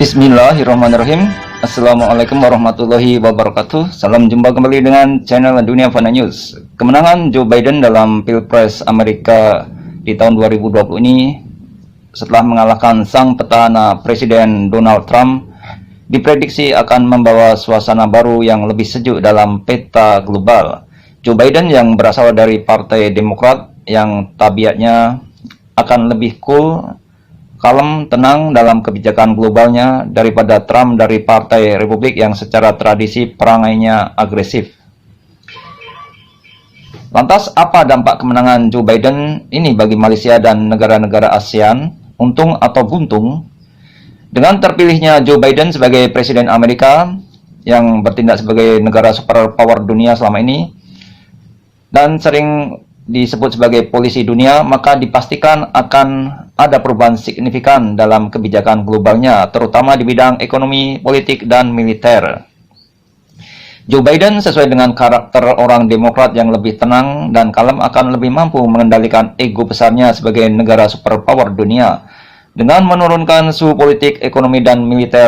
Bismillahirrahmanirrahim. Assalamualaikum warahmatullahi wabarakatuh. Salam jumpa kembali dengan channel Dunia Fana News. Kemenangan Joe Biden dalam Pilpres Amerika di tahun 2020 ini setelah mengalahkan sang petahana Presiden Donald Trump diprediksi akan membawa suasana baru yang lebih sejuk dalam peta global. Joe Biden yang berasal dari Partai Demokrat yang tabiatnya akan lebih cool, kalem, tenang dalam kebijakan globalnya daripada Trump dari Partai Republik yang secara tradisi perangainya agresif. Lantas apa dampak kemenangan Joe Biden ini bagi Malaysia dan negara-negara ASEAN? Untung atau buntung? Dengan terpilihnya Joe Biden sebagai Presiden Amerika yang bertindak sebagai negara superpower dunia selama ini dan sering disebut sebagai polisi dunia, maka dipastikan akan ada perubahan signifikan dalam kebijakan globalnya, terutama di bidang ekonomi, politik, dan militer. Joe Biden sesuai dengan karakter orang Demokrat yang lebih tenang dan kalem akan lebih mampu mengendalikan ego besarnya sebagai negara superpower dunia dengan menurunkan suhu politik, ekonomi, dan militer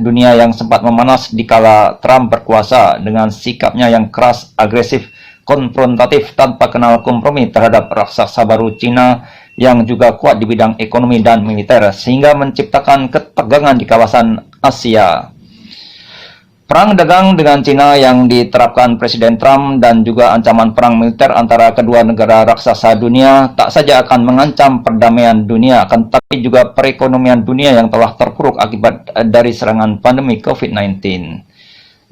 dunia yang sempat memanas dikala Trump berkuasa dengan sikapnya yang keras, agresif, konfrontatif tanpa kenal kompromi terhadap raksasa baru Cina yang juga kuat di bidang ekonomi dan militer sehingga menciptakan ketegangan di kawasan Asia. Perang dagang dengan Cina yang diterapkan Presiden Trump dan juga ancaman perang militer antara kedua negara raksasa dunia tak saja akan mengancam perdamaian dunia, akan tetapi juga perekonomian dunia yang telah terpuruk akibat dari serangan pandemi COVID-19.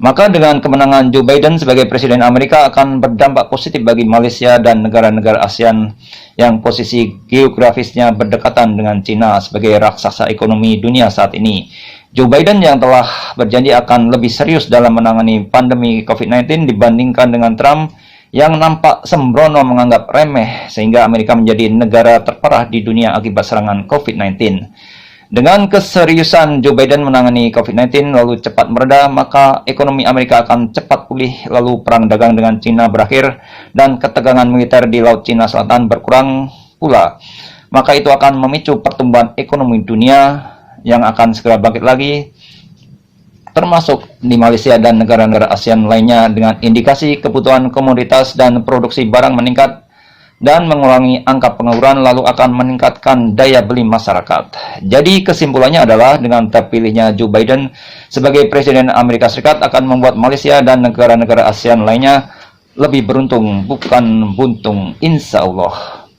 Maka dengan kemenangan Joe Biden sebagai Presiden Amerika akan berdampak positif bagi Malaysia dan negara-negara ASEAN yang posisi geografisnya berdekatan dengan Cina sebagai raksasa ekonomi dunia saat ini. Joe Biden yang telah berjanji akan lebih serius dalam menangani pandemi COVID-19 dibandingkan dengan Trump yang nampak sembrono menganggap remeh sehingga Amerika menjadi negara terparah di dunia akibat serangan COVID-19. Dengan keseriusan Joe Biden menangani COVID-19 lalu cepat mereda, maka ekonomi Amerika akan cepat pulih, lalu perang dagang dengan Cina berakhir, dan ketegangan militer di Laut Cina Selatan berkurang pula. Maka itu akan memicu pertumbuhan ekonomi dunia yang akan segera bangkit lagi, termasuk di Malaysia dan negara-negara ASEAN lainnya dengan indikasi kebutuhan komoditas dan produksi barang meningkat dan mengurangi angka pengangguran lalu akan meningkatkan daya beli masyarakat. Jadi kesimpulannya adalah dengan terpilihnya Joe Biden sebagai Presiden Amerika Serikat akan membuat Malaysia dan negara-negara ASEAN lainnya lebih beruntung, bukan buntung, insya Allah.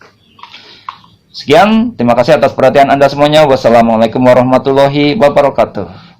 Sekian, terima kasih atas perhatian Anda semuanya. Wassalamualaikum warahmatullahi wabarakatuh.